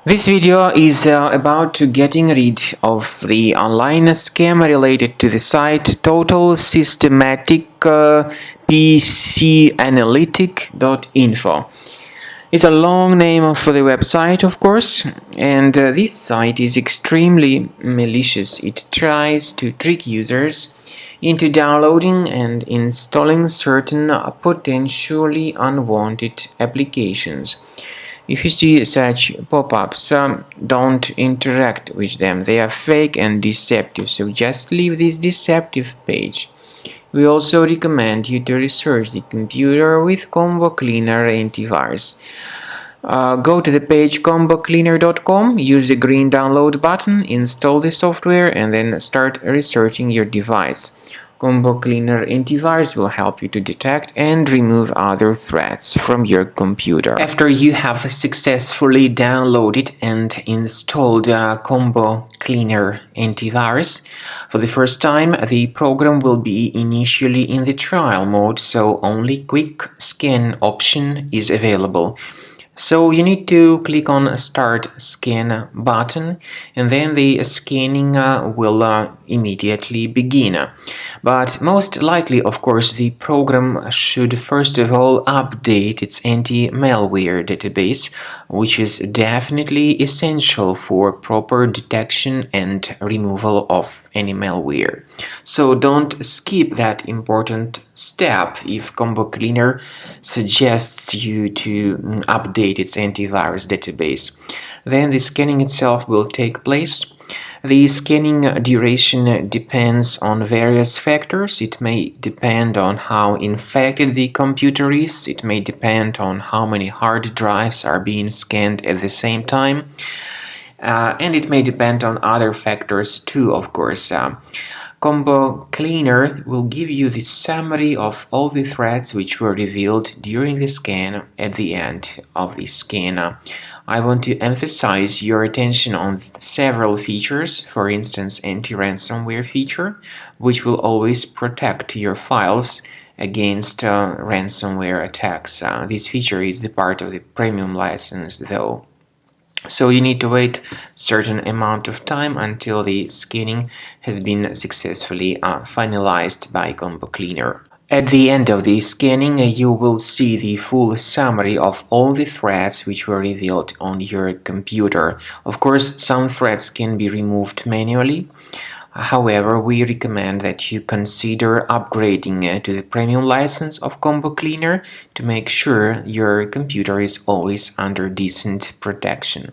This video is about to getting rid of the online scam related to the site Totalsystematicpcanalytic.info. It's a long name for the website, of course, and this site is extremely malicious. It tries to trick users into downloading and installing certain potentially unwanted applications. If you see such pop-ups, don't interact with them. They are fake and deceptive, so just leave this deceptive page. We also recommend you to research the computer with Combo Cleaner antivirus. Go to the page combocleaner.com, use the green download button, install the software, and then start researching your device. Combo Cleaner antivirus will help you to detect and remove other threats from your computer. After you have successfully downloaded and installed Combo Cleaner antivirus, for the first time the program will be initially in the trial mode, so only quick scan option is available. So you need to click on Start Scan button, and then the scanning will immediately begin. But most likely, of course, the program should first of all update its anti-malware database, which is definitely essential for proper detection and removal of any malware. So don't skip that important step if Combo Cleaner suggests you to update its antivirus database. Then the scanning itself will take place. The scanning duration depends on various factors. It may depend on how infected the computer is. It may depend on how many hard drives are being scanned at the same time. And it may depend on other factors too, of course. Combo Cleaner will give you the summary of all the threats which were revealed during the scan at the end of the scan. I want to emphasize your attention on several features, for instance anti-ransomware feature, which will always protect your files against ransomware attacks. This feature is the part of the premium license though. So you need to wait a certain amount of time until the scanning has been successfully finalized by Combo Cleaner. At the end of the scanning, you will see the full summary of all the threats which were revealed on your computer. Of course, some threats can be removed manually. However, we recommend that you consider upgrading to the premium license of Combo Cleaner to make sure your computer is always under decent protection.